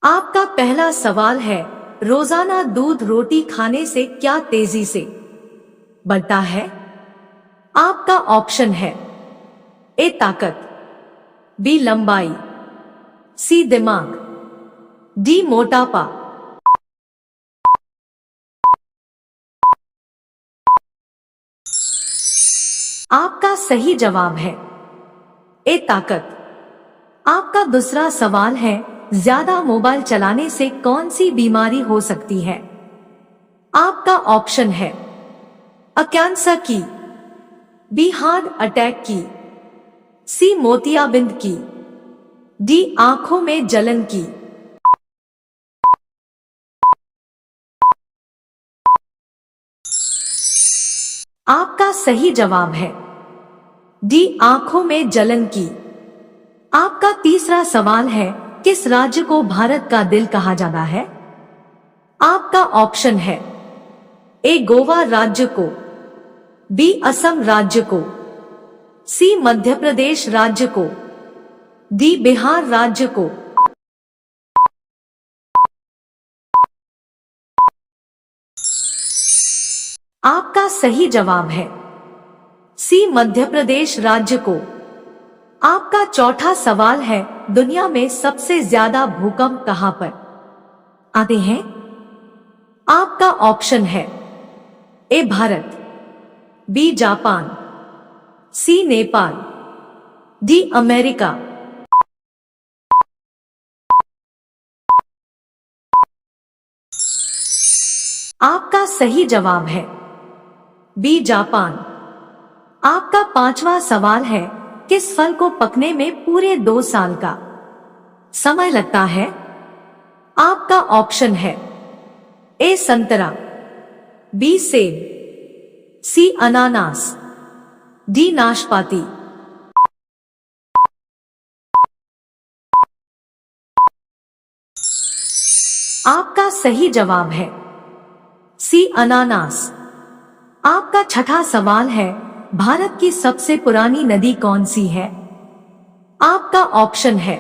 आपका पहला सवाल है, रोजाना दूध रोटी खाने से क्या तेजी से बढ़ता है? आपका ऑप्शन है ए ताकत, बी लंबाई, सी दिमाग, डी मोटापा। आपका सही जवाब है ए ताकत। आपका दूसरा सवाल है, ज्यादा मोबाइल चलाने से कौन सी बीमारी हो सकती है? आपका ऑप्शन है अ कैंसर की, बी हार्ट अटैक की, सी मोतियाबिंद की, डी आंखों में जलन की। आपका सही जवाब है डी आंखों में जलन की। आपका तीसरा सवाल है, किस राज्य को भारत का दिल कहा जाता है? आपका ऑप्शन है ए गोवा राज्य को, बी असम राज्य को, सी मध्य प्रदेश राज्य को, डी बिहार राज्य को। आपका सही जवाब है सी मध्य प्रदेश राज्य को। आपका चौथा सवाल है, दुनिया में सबसे ज्यादा भूकंप कहां पर आते हैं? आपका ऑप्शन है ए भारत, बी जापान, सी नेपाल, डी अमेरिका। आपका सही जवाब है बी जापान। आपका पांचवा सवाल है, किस फल को पकने में पूरे 2 साल का समय लगता है? आपका ऑप्शन है ए संतरा, बी सेब, सी अनानास, डी नाशपाती। आपका सही जवाब है सी अनानास। आपका छठा सवाल है, भारत की सबसे पुरानी नदी कौन सी है? आपका ऑप्शन है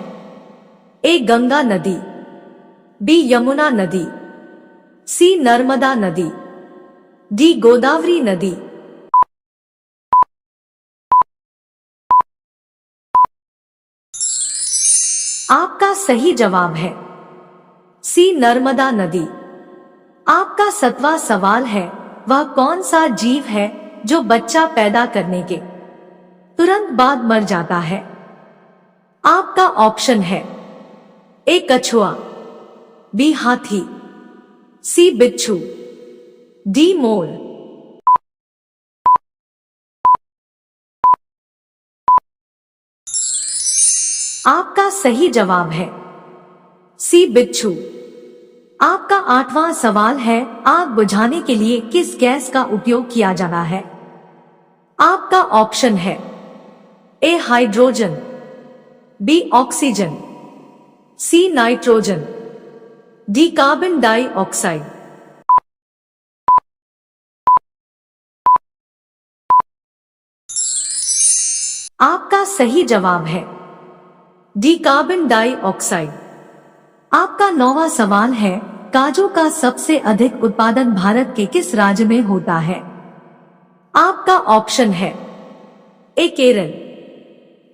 ए गंगा नदी, बी यमुना नदी, सी नर्मदा नदी, डी गोदावरी नदी। आपका सही जवाब है सी नर्मदा नदी। आपका 7वां सवाल है, वह कौन सा जीव है जो बच्चा पैदा करने के तुरंत बाद मर जाता है? आपका ऑप्शन है ए कछुआ, बी हाथी, सी बिच्छू, डी मोर। आपका सही जवाब है सी बिच्छू। आपका 8वां सवाल है, आग बुझाने के लिए किस गैस का उपयोग किया जाता है? आपका ऑप्शन है A hydrogen, B oxygen, C nitrogen, D carbon dioxide. आपका सही जवाब है डी कार्बन डाइऑक्साइड। आपका 9वां सवाल है, काजू का सबसे अधिक उत्पादन भारत के किस राज्य में होता है? आपका ऑप्शन है ए केरल,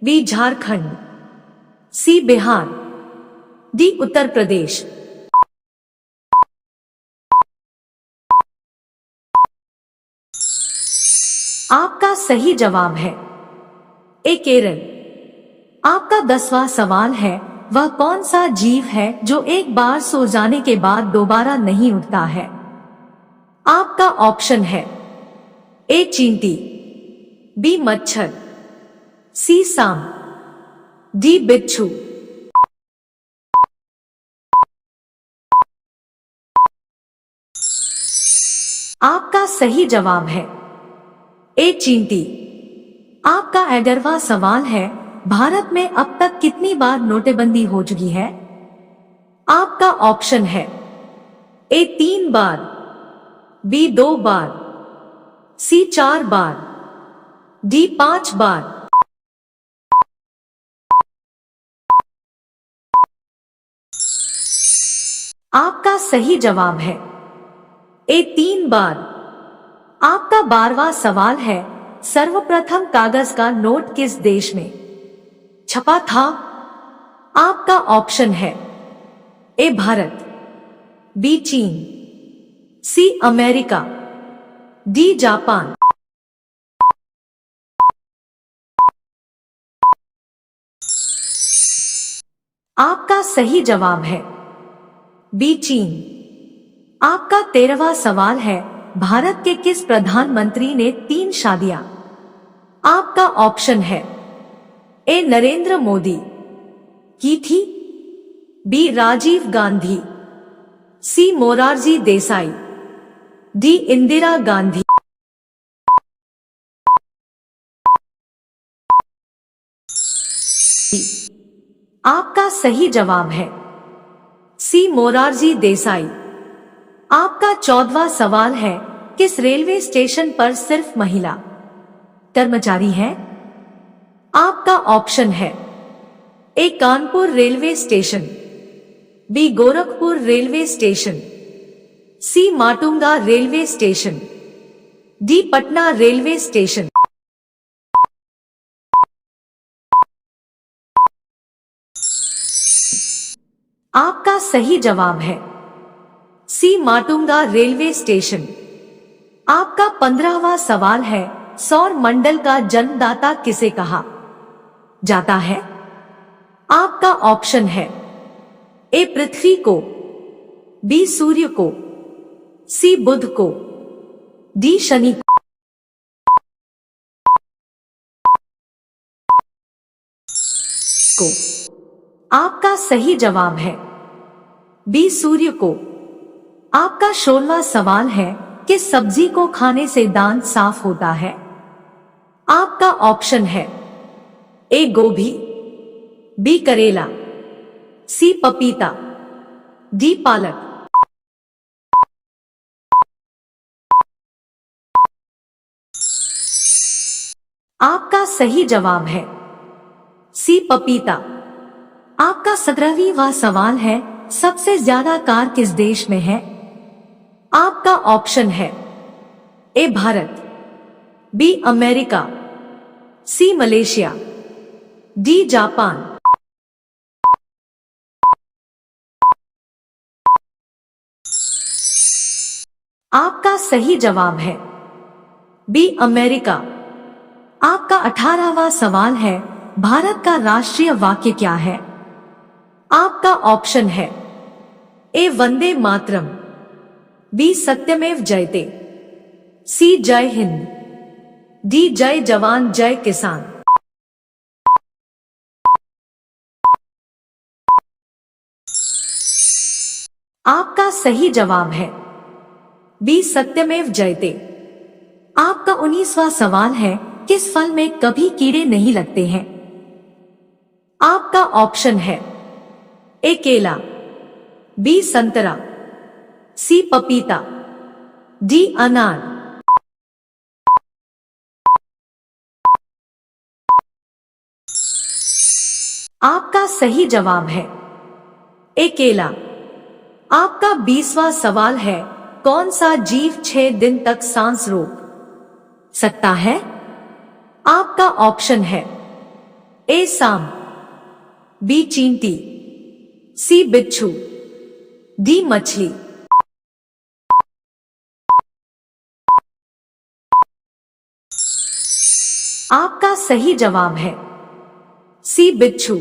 बी झारखंड, सी बिहार, डी उत्तर प्रदेश। आपका सही जवाब है ए केरल। आपका 10वां सवाल है, वह कौन सा जीव है जो एक बार सो जाने के बाद दोबारा नहीं उठता है? आपका ऑप्शन है ए चींटी, बी मच्छर, सी सांप, डी बिच्छू। आपका सही जवाब है ए चींटी। आपका 11वां सवाल है, भारत में अब तक कितनी बार नोटबंदी हो चुकी है? आपका ऑप्शन है ए 3 बार, बी 2 बार, सी 4 बार, डी 5 बार। आपका सही जवाब है ए 3 बार। आपका 12वां सवाल है, सर्वप्रथम कागज का नोट किस देश में छपा था? आपका ऑप्शन है ए भारत, बी चीन, सी अमेरिका, डी जापान। आपका सही जवाब है बी चीन। आपका 13वां सवाल है, भारत के किस प्रधानमंत्री ने 3 शादियां? आपका ऑप्शन है ए नरेंद्र मोदी की थी, बी राजीव गांधी, सी मोरारजी देसाई, डी इंदिरा गांधी। आपका सही जवाब है सी मोरारजी देसाई। आपका 14वां सवाल है, किस रेलवे स्टेशन पर सिर्फ महिला कर्मचारी है? आपका ऑप्शन है A Kanpur railway station, B Gorakhpur railway station, C Matunga railway station, D Patna railway station. आपका सही जवाब है सी माटुंगा रेलवे स्टेशन। आपका 15वां सवाल है, सौर मंडल का जन्मदाता किसे कहा जाता है? आपका ऑप्शन है ए पृथ्वी को, बी सूर्य को, सी बुध को, डी शनि को। आपका सही जवाब है बी सूर्य को। आपका 16वां सवाल है, किस सब्जी को खाने से दांत साफ होता है? आपका ऑप्शन है ए गोभी, बी करेला, सी पपीता, डी पालक। आपका सही जवाब है सी पपीता। आपका 17वां सवाल है, सबसे ज्यादा कार किस देश में है? आपका ऑप्शन है ए भारत, बी अमेरिका, सी मलेशिया, डी जापान। आपका सही जवाब है बी अमेरिका। आपका 18वां सवाल है, भारत का राष्ट्रीय वाक्य क्या है? आपका ऑप्शन है ए वंदे मातरम, बी सत्यमेव जयते, सी जय हिंद, डी जय जवान जय किसान। आपका सही जवाब है बी सत्यमेव जयते। आपका 19वां सवाल है, किस फल में कभी कीड़े नहीं लगते हैं? आपका ऑप्शन है ए केला, बी संतरा, सी पपीता, डी अनार। आपका सही जवाब है ए केला। आपका 20वां सवाल है, कौन सा जीव 6 दिन तक सांस रोक सकता है? आपका ऑप्शन है ए सांप, बी चींटी, सी बिच्छू, डी मछली। आपका सही जवाब है सी बिच्छू।